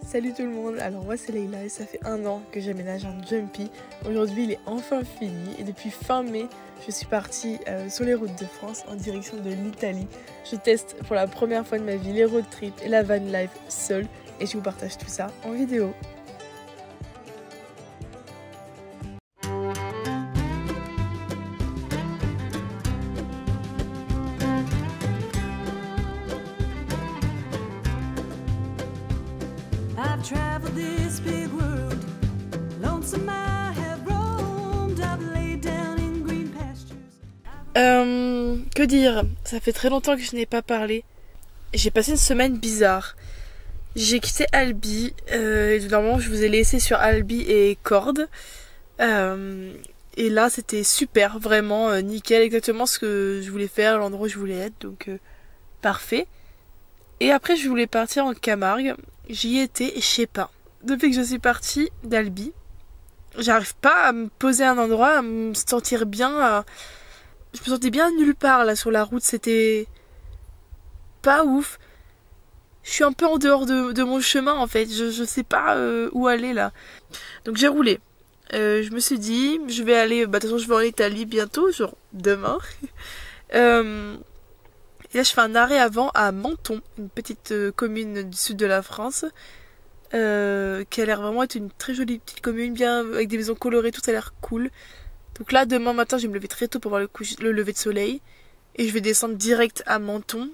Salut tout le monde, alors moi c'est Leïla et ça fait 1 an que j'aménage un Jumpy. Aujourd'hui il est enfin fini et depuis fin mai je suis partie sur les routes de France en direction de l'Italie. Je teste pour la première fois de ma vie les road trips et la van life seule et je vous partage tout ça en vidéo. Traveled this big world, lonesome I have roamed, I've laid down in green pastures. Que dire? Ça fait très longtemps que je n'ai pas parlé. J'ai passé une semaine bizarre. J'ai quitté Albi, normalement je vous ai laissé sur Albi et Cordes. Et là c'était super, vraiment nickel, exactement ce que je voulais faire, l'endroit où je voulais être, donc parfait. Et après je voulais partir en Camargue. J'y étais et je sais pas. Depuis que je suis partie d'Albi, j'arrive pas à me poser à un endroit, à me sentir bien. Je me sentais bien nulle part là sur la route, c'était pas ouf. Je suis un peu en dehors de mon chemin en fait, je sais pas où aller là. Donc j'ai roulé. Je me suis dit, je vais aller, de toute façon je vais en Italie bientôt, genre demain. Et là je fais un arrêt avant à Menton, une petite commune du sud de la France, qui a l'air vraiment être une très jolie petite commune, bien avec des maisons colorées, tout a l'air cool. Donc là demain matin je vais me lever très tôt pour voir le lever de soleil, et je vais descendre direct à Menton.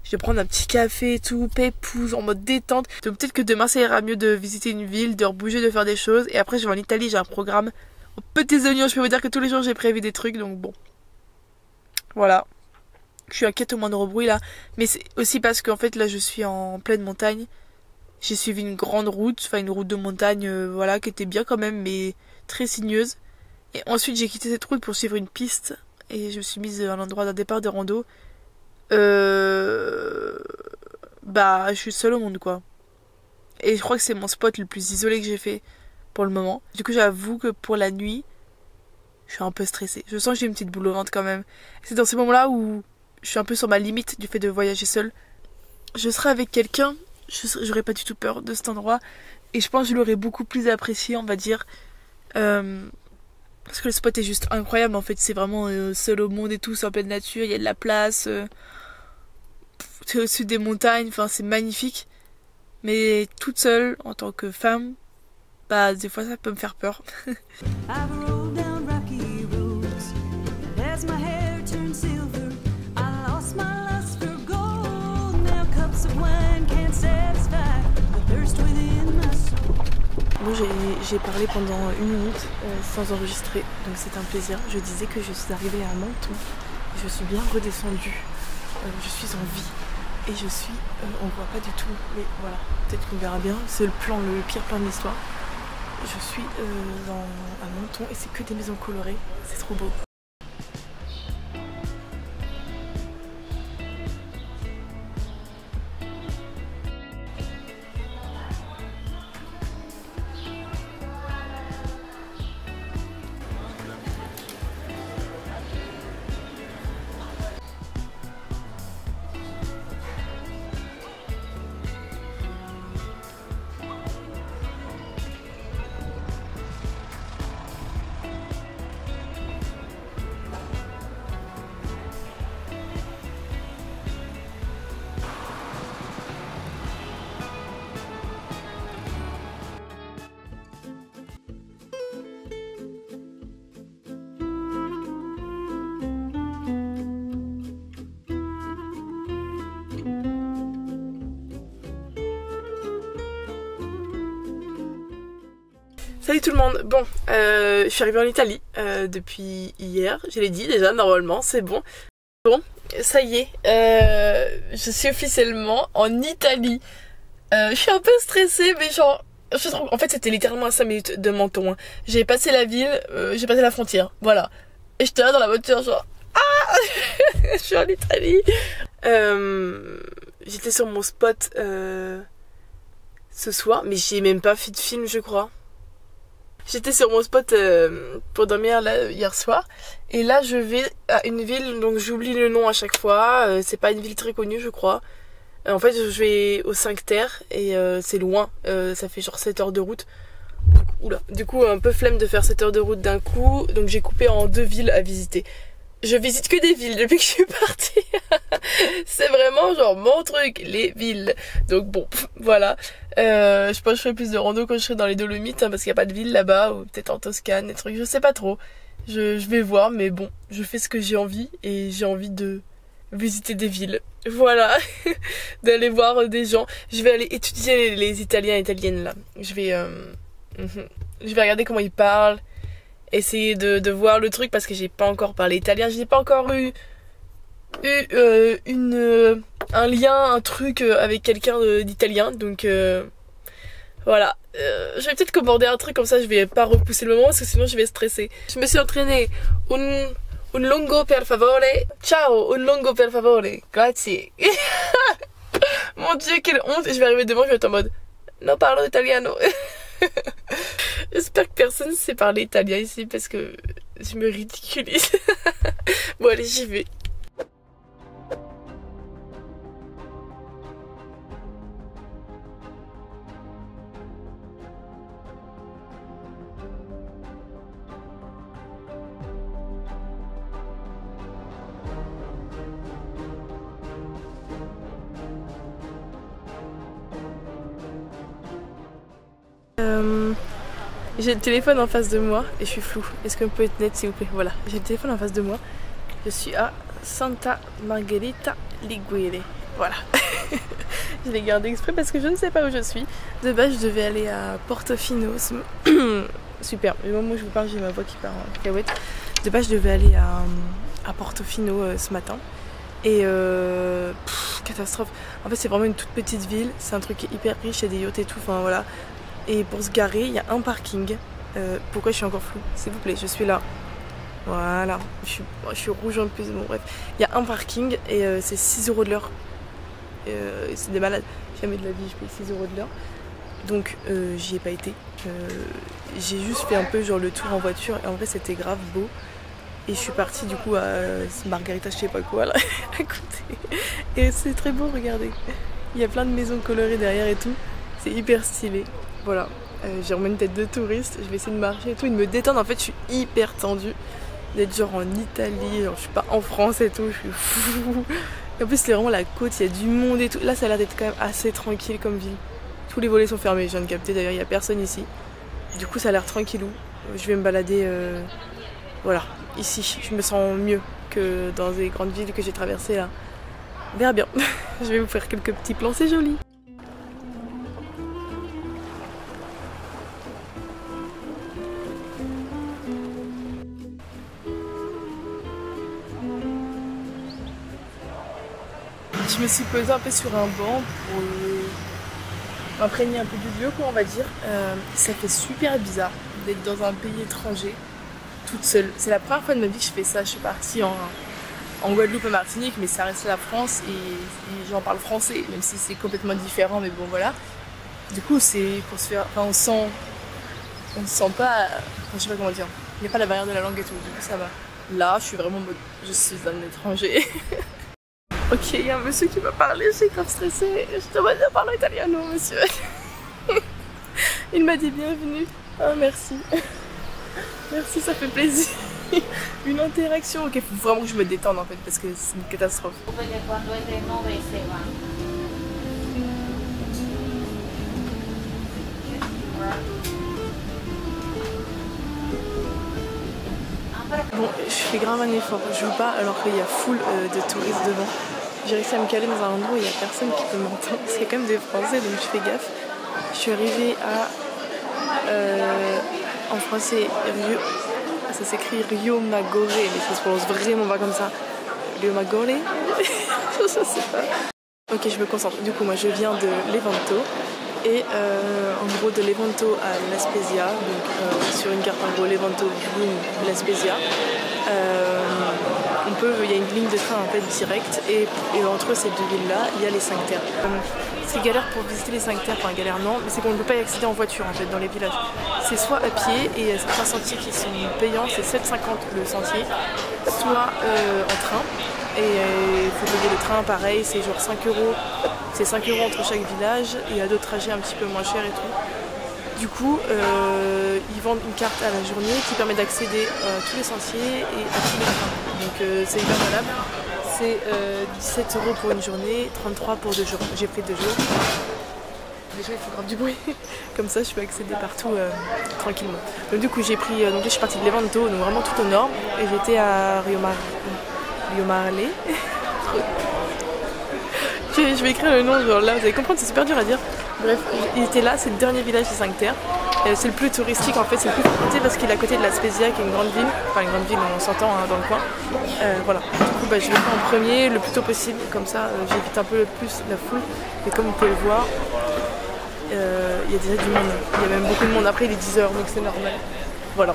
Je vais prendre un petit café et tout, pépouze, en mode détente. Donc peut-être que demain ça ira mieux de visiter une ville, de rebouger, de faire des choses. Et après je vais en Italie, j'ai un programme aux petits oignons, je peux vous dire que tous les jours j'ai prévu des trucs, donc bon. Voilà. Je suis inquiète au moindre bruit là, mais c'est aussi parce qu'en fait là je suis en pleine montagne. J'ai suivi une grande route, enfin une route de montagne, voilà, qui était bien quand même, mais très sinueuse. Et ensuite j'ai quitté cette route pour suivre une piste et je me suis mise à l'endroit d'un départ de rando. Bah je suis seule au monde quoi. Et je crois que c'est mon spot le plus isolé que j'ai fait pour le moment. Du coup j'avoue que pour la nuit, je suis un peu stressée. Je sens que j'ai une petite boule au ventre quand même. C'est dans ces moments-là où je suis un peu sur ma limite du fait de voyager seule. Je serai avec quelqu'un, j'aurais pas du tout peur de cet endroit. Et je pense que je l'aurais beaucoup plus apprécié, on va dire. Parce que le spot est juste incroyable. En fait, c'est vraiment seul au monde et tout. C'est en pleine nature, il y a de la place. C'est au sud des montagnes, enfin c'est magnifique. Mais toute seule, en tant que femme, bah des fois ça peut me faire peur. Moi j'ai parlé pendant 1 minute sans enregistrer, donc c'est un plaisir. Je disais que je suis arrivée à Menton, je suis bien redescendue, je suis en vie et je suis, on voit pas du tout, mais voilà, peut-être qu'on verra bien, c'est le pire plan de l'histoire. Je suis à Menton et c'est que des maisons colorées, c'est trop beau. Salut tout le monde, bon, je suis arrivée en Italie depuis hier, je l'ai dit déjà, normalement, c'est bon. Bon, ça y est, je suis officiellement en Italie. Je suis un peu stressée, mais genre, en fait c'était littéralement à 5 minutes de Menton. Hein. J'ai passé la ville, j'ai passé la frontière, voilà. Et j'étais là dans la voiture, genre, ah je suis en Italie. J'étais sur mon spot ce soir, mais j'ai même pas fait de film, je crois. J'étais sur mon spot pour dormir là, hier soir. Et là je vais à une ville, donc j'oublie le nom à chaque fois. C'est pas une ville très connue je crois. En fait, je vais au 5 Terre et c'est loin. Ça fait genre 7 heures de route. Oula. Du coup, un peu flemme de faire 7 heures de route d'un coup. Donc j'ai coupé en 2 villes à visiter. Je visite que des villes depuis que je suis partie. C'est vraiment genre mon truc, les villes. Donc bon, voilà. Je pense que je ferai plus de rando quand je serai dans les Dolomites, hein, parce qu'il n'y a pas de ville là-bas, ou peut-être en Toscane, des trucs, je sais pas trop. Je vais voir, mais bon, je fais ce que j'ai envie, et j'ai envie de visiter des villes. Voilà. D'aller voir des gens. Je vais aller étudier les Italiens et Italiennes là. Je vais regarder comment ils parlent. Essayer de voir le truc parce que j'ai pas encore parlé italien. J'ai pas encore eu un lien, un truc avec quelqu'un d'italien. Donc voilà. Je vais peut-être commander un truc comme ça. Je vais pas repousser le moment parce que sinon je vais stresser. Je me suis entraînée. Un lungo per favore. Ciao, un lungo per favore. Grazie. Mon Dieu, quelle honte. Je vais arriver devant, je vais être en mode non parlo italiano. J'espère que personne sait parler italien ici parce que je me ridiculise. Bon allez, j'y vais. J'ai le téléphone en face de moi et je suis floue. Est-ce qu'on peut être net s'il vous plaît? Voilà, j'ai le téléphone en face de moi. Je suis à Santa Margherita Ligure. Voilà. Je l'ai gardé exprès parce que je ne sais pas où je suis. De base, je devais aller à Portofino. Super, le moment où je vous parle, j'ai ma voix qui part en cacahuète. De base, je devais aller à Portofino ce matin. Et catastrophe. En fait, c'est vraiment une toute petite ville. C'est un truc hyper riche, il y a des yachts et tout. Enfin voilà. Et pour se garer, il y a un parking. Pourquoi je suis encore floue? S'il vous plaît, je suis là. Voilà. Je suis rouge en plus, bon bref. Il y a un parking et c'est 6 € de l'heure. C'est des malades. Jamais de la vie je paye 6 € de l'heure. Donc j'y ai pas été. J'ai juste fait un peu genre le tour en voiture et en vrai c'était grave beau. Et je suis partie du coup à Margarita, je sais pas quoi là, à côté. Et c'est très beau, regardez. Il y a plein de maisons colorées derrière et tout. C'est hyper stylé. Voilà, j'ai remis une tête de touriste, je vais essayer de marcher et tout, et de me détendre. En fait, je suis hyper tendue d'être genre en Italie, genre je suis pas en France et tout, je suis fou. Et en plus, c'est vraiment la côte, il y a du monde et tout. Là, ça a l'air d'être quand même assez tranquille comme ville. Tous les volets sont fermés, je viens de capter d'ailleurs, il y a personne ici. Du coup, ça a l'air tranquillou. Je vais me balader, voilà, ici. Je me sens mieux que dans les grandes villes que j'ai traversées là. On verra bien. Je vais vous faire quelques petits plans, c'est joli. Je me suis posée un peu sur un banc pour m'imprégner un peu du lieu, quoi, on va dire. Ça fait super bizarre d'être dans un pays étranger, toute seule. C'est la première fois de ma vie que je fais ça. Je suis partie en Guadeloupe et Martinique, mais ça reste la France et j'en parle français, même si c'est complètement différent, mais bon voilà. Du coup, c'est pour se faire. Enfin, on se sent pas. Enfin, je sais pas comment dire. Il n'y a pas la barrière de la langue et tout, du coup ça va. Là, je suis vraiment en mode. Je suis un étranger. Ok, il y a un monsieur qui m'a parlé, je suis grave stressée. Je devrais bien parler italien, non, monsieur. Il m'a dit bienvenue. Ah, merci. Merci, ça fait plaisir. Une interaction. Ok, faut vraiment que je me détende en fait, parce que c'est une catastrophe. Bon, je fais grave un effort. Je joue pas alors qu'il y a full de touristes devant. J'ai réussi à me caler dans un endroit où il n'y a personne qui peut m'entendre. Parce qu'il y a quand même des Français, donc je fais gaffe. Je suis arrivée à... en français, Rio... Ça s'écrit Rio Maggiore, mais ça se prononce vraiment pas comme ça. Rio Maggiore. Je sais pas. Ok, je me concentre. Du coup, moi, je viens de Levanto. Et en gros, de Levanto à La Spezia. Donc, sur une carte, en gros, Levanto, boum, La Spezia. il y a une ligne de train en fait directe et entre ces deux villes-là, il y a les 5 terres. C'est galère pour visiter les 5 terres, enfin galère non, mais c'est qu'on ne peut pas y accéder en voiture en fait dans les villages. C'est soit à pied et c'est 3 sentiers qui sont payants, c'est 7,50 le sentier, soit en train. Et il faut payer le train pareil, c'est genre 5 €. C'est 5 € entre chaque village et il y a d'autres trajets un petit peu moins chers et tout. Du coup, ils vendent une carte à la journée qui permet d'accéder à tous les sentiers et à tous les trains. Donc c'est hyper valable. C'est 17 € pour une journée, 33 pour 2 jours. J'ai pris 2 jours. Déjà il faut grave du bruit. Comme ça je peux accéder partout tranquillement. Donc du coup j'ai pris, donc là je suis partie de Levanto, donc vraiment tout au nord. Et j'étais à Rio Marley. Je vais écrire le nom genre là, vous allez comprendre, c'est super dur à dire. Bref, il était là, c'est le dernier village des 5 terres. C'est le plus touristique en fait, c'est le plus fréquenté parce qu'il est à côté de la Spezia qui est une grande ville. Enfin une grande ville, on s'entend hein, dans le coin. Voilà. Du coup je vais faire en premier le plus tôt possible, comme ça j'évite un peu plus la foule. Et comme vous pouvez le voir, il y a déjà du monde. Il y a même beaucoup de monde après, il est 10 h donc c'est normal. Voilà.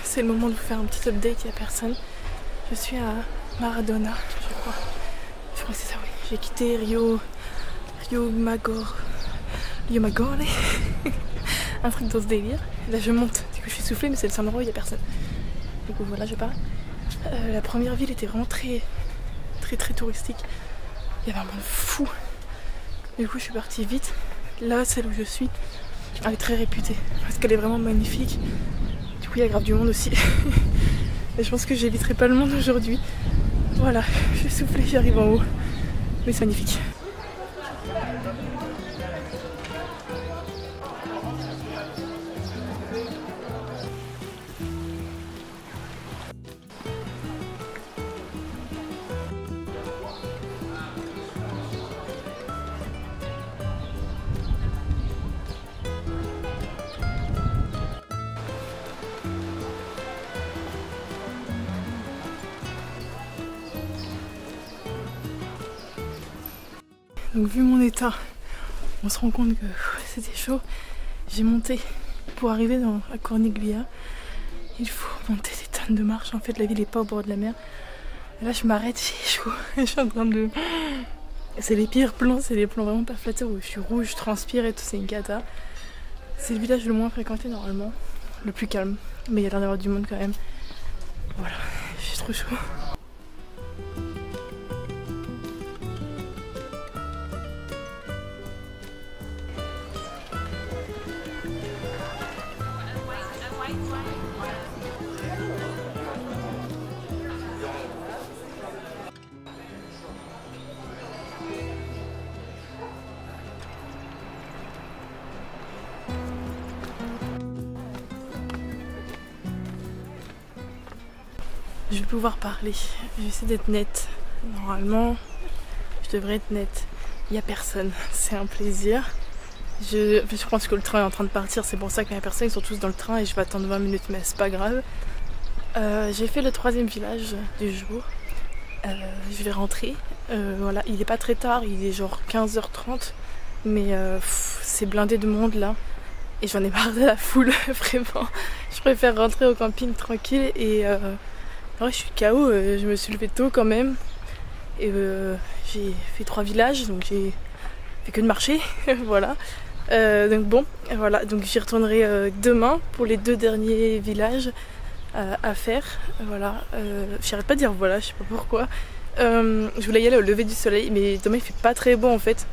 C'est le moment de vous faire un petit update, il n'y a personne. Je suis à Maradona, je crois. Je crois que c'est ça, oui. J'ai quitté Rio Maggiore. Un truc dans ce délire. Là je monte, du coup je suis soufflée mais c'est le San Remo, il n'y a personne. Du coup voilà, je pars. La première ville était vraiment très touristique. Il y avait un monde fou. Du coup je suis partie vite. Là, celle où je suis, elle est très réputée parce qu'elle est vraiment magnifique. Du coup il y a grave du monde aussi. Et je pense que j'éviterai pas le monde aujourd'hui. Voilà, je suis soufflée, j'arrive en haut. Mais c'est magnifique. Donc vu mon état, on se rend compte que c'était chaud. J'ai monté pour arriver à Corniglia. Il faut monter des tonnes de marches. En fait la ville n'est pas au bord de la mer. Et là je m'arrête, j'ai chaud. Je suis en train de... C'est les pires plans, c'est les plans vraiment pas flatteurs où je suis rouge, je transpire et tout, c'est une cata. C'est le village le moins fréquenté normalement, le plus calme. Mais il y a l'air d'avoir du monde quand même. Voilà, j'ai trop chaud. Je vais pouvoir parler, je vais essayer d'être nette. Normalement, je devrais être nette. Il n'y a personne, c'est un plaisir. Je pense que le train est en train de partir, c'est pour ça qu'il n'y a personne, ils sont tous dans le train et je vais attendre 20 minutes, mais c'est pas grave. J'ai fait le 3e village du jour. Je vais rentrer. Voilà, il est pas très tard, il est genre 15h30, mais c'est blindé de monde là. Et j'en ai marre de la foule, vraiment. Je préfère rentrer au camping tranquille et... Ouais, je suis KO, je me suis levée tôt quand même. Et j'ai fait 3 villages, donc j'ai fait que de marcher. Voilà. Donc bon, voilà. Donc j'y retournerai demain pour les 2 derniers villages à faire. Voilà. J'arrête pas de dire voilà, je sais pas pourquoi. Je voulais y aller au lever du soleil, mais demain il fait pas très beau en fait.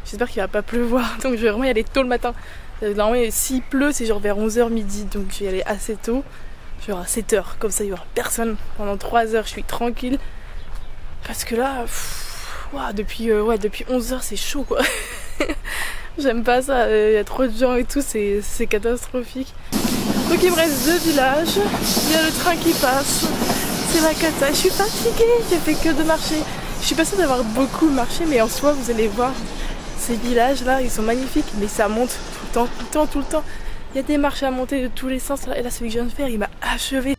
J'espère qu'il va pas pleuvoir, donc je vais vraiment y aller tôt le matin. Normalement, s'il pleut, c'est genre vers 11h midi, donc je vais y aller assez tôt. Genre à 7h, comme ça il y aura personne. Pendant 3 heures je suis tranquille. Parce que là, depuis 11h c'est chaud quoi. J'aime pas ça, il y a trop de gens et tout, c'est catastrophique. Donc il me reste 2 villages, il y a le train qui passe, c'est la cata. Je suis fatiguée, j'ai fait que de marcher. Je suis pas sûre d'avoir beaucoup marché, mais en soi vous allez voir, ces villages là ils sont magnifiques, mais ça monte tout le temps. Il y a des marches à monter de tous les sens, et là celui que je viens de faire il m'a achevé.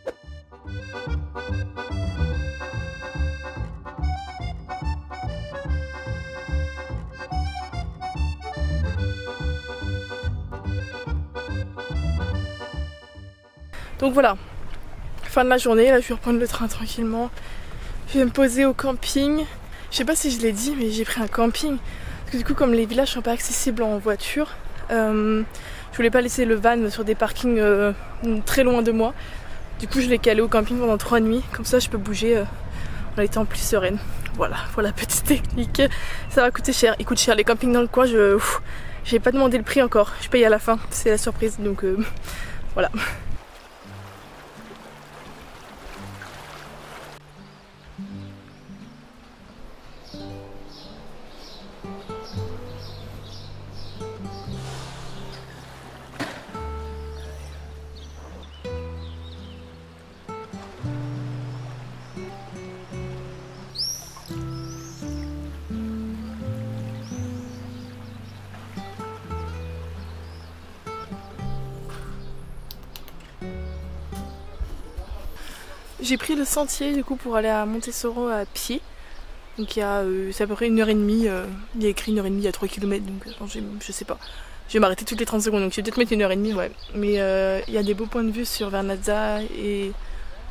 Donc voilà, fin de la journée, là je vais reprendre le train tranquillement. Je vais me poser au camping. Je sais pas si je l'ai dit, mais j'ai pris un camping. Parce que du coup comme les villages sont pas accessibles en voiture, je voulais pas laisser le van sur des parkings très loin de moi. Du coup je l'ai calé au camping pendant 3 nuits, comme ça je peux bouger en étant plus sereine. Voilà, petite technique. Ça va coûter cher, il coûte cher les campings dans le coin, j'ai pas demandé le prix encore. Je paye à la fin, c'est la surprise, donc voilà. J'ai pris le sentier du coup pour aller à Montessoro à pied. Donc c'est à peu près 1h30. Il y a écrit 1h30, il y a 3 km, donc je sais pas. Je vais m'arrêter toutes les 30 secondes, donc je vais peut-être mettre 1h30, ouais. Mais il y a des beaux points de vue sur Vernazza et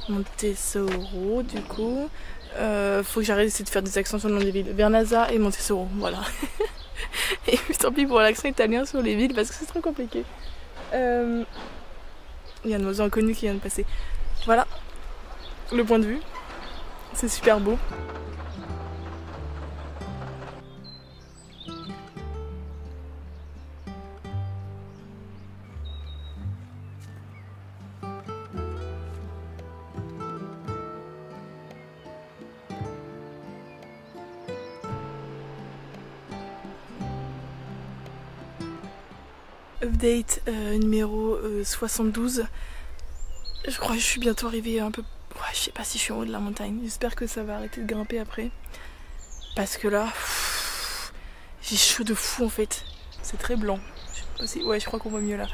Montessoro du coup. Faut que j'arrête d'essayer de faire des accents sur le nom des villes. Vernazza et Montessoro, voilà. Et tant pis pour l'accent italien sur les villes parce que c'est trop compliqué. Il y a un oiseau inconnu qui vient de passer. Voilà. Le point de vue, c'est super beau. Update numéro 72. Je crois que je suis bientôt arrivée un peu... Ouais, je sais pas si je suis en haut de la montagne. J'espère que ça va arrêter de grimper après. Parce que là, j'ai chaud de fou en fait. C'est très blanc. Je sais pas si... Ouais, je crois qu'on voit mieux là.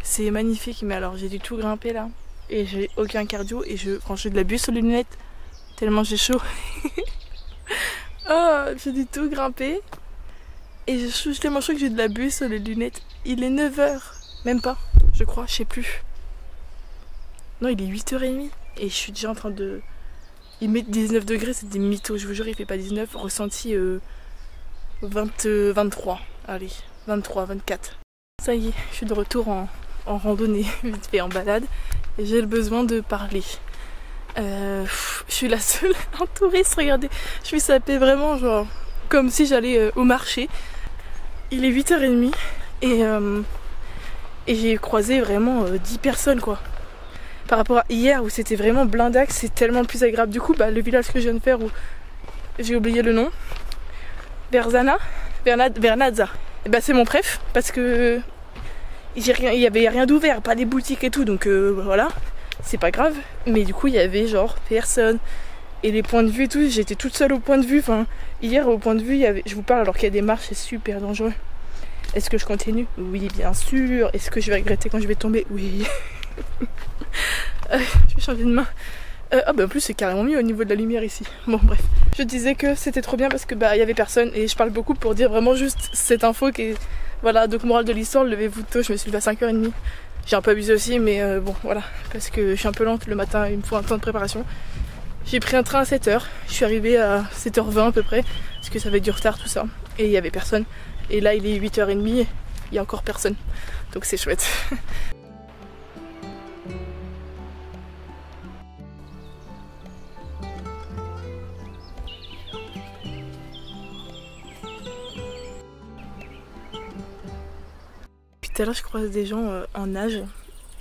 C'est magnifique, mais alors j'ai dû tout grimper là. Et j'ai aucun cardio. Et franchement, j'ai de la buée sur les lunettes. Tellement j'ai chaud. Oh, j'ai dû tout grimper. Et je suis tellement chaud que j'ai de la buée sur les lunettes. Il est 9h. Même pas, je crois, je sais plus. Non, il est 8h30. Et je suis déjà en train de... Il met 19 degrés, c'est des mythos, je vous jure, il fait pas 19. Ressenti 23. Allez, 23, 24. Ça y est, je suis de retour en randonnée, vite fait, en balade. Et j'ai le besoin de parler. Je suis la seule en touriste, regardez. Je suis sapée vraiment, genre, comme si j'allais au marché. Il est 8h30 et j'ai croisé vraiment 10 personnes, quoi. Par rapport à hier où c'était vraiment blindax, c'est tellement plus agréable. Du coup, le village que je viens de faire où j'ai oublié le nom, Vernazza, et c'est mon préf parce que il y avait rien d'ouvert, pas des boutiques et tout, donc voilà, c'est pas grave. Mais du coup, il y avait genre personne et les points de vue et tout. J'étais toute seule au point de vue. Enfin, hier au point de vue, je vous parle alors qu'il y a des marches, c'est super dangereux. Est-ce que je continue? Oui, bien sûr. Est-ce que je vais regretter quand je vais tomber? Oui. Je vais changer de main. En plus c'est carrément mieux au niveau de la lumière ici. Bon bref, je disais que c'était trop bien parce que il y avait personne et je parle beaucoup pour dire vraiment juste cette info qui est... Voilà, donc morale de l'histoire, levez-vous tôt, je me suis levée à 5h30. J'ai un peu abusé aussi mais bon voilà, parce que je suis un peu lente le matin, il me faut un temps de préparation. J'ai pris un train à 7h, je suis arrivée à 7h20 à peu près, parce que ça avait du retard tout ça, et il y avait personne. Et là il est 8h30, il y a encore personne, donc c'est chouette. Tout à l'heure je croise des gens en nage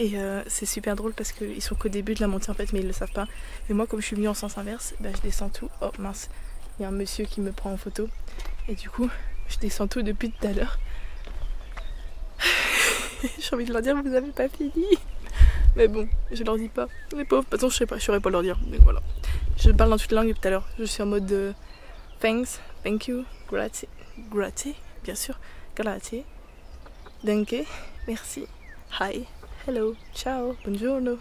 et c'est super drôle parce qu'ils sont qu'au début de la montée en fait, mais ils le savent pas. Et moi comme je suis venue en sens inverse, je descends tout. Oh mince, il y a un monsieur qui me prend en photo et du coup je descends tout depuis tout à l'heure. J'ai envie de leur dire vous avez pas fini. Mais bon, je leur dis pas. Les pauvres, de toute façon je sais pas, je saurais pas leur dire. Donc voilà. Je parle dans toutes les langues depuis tout à l'heure. Je suis en mode thanks, thank you, grazie, grazie, bien sûr, grazie, danke, merci, hi, hello, ciao, buongiorno.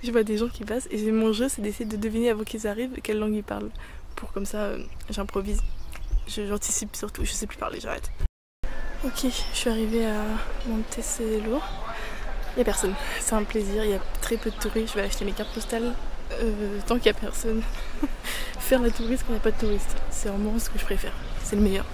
Je vois des gens qui passent et mon jeu c'est d'essayer de deviner avant qu'ils arrivent quelle langue ils parlent. Pour comme ça, j'improvise. J'anticipe surtout, je sais plus parler, j'arrête. Ok, je suis arrivée à Montecello. Il n'y a personne, c'est un plaisir, il y a très peu de touristes. Je vais acheter mes cartes postales tant qu'il n'y a personne. Faire la touriste quand il n'y a pas de touristes, c'est vraiment ce que je préfère, c'est le meilleur.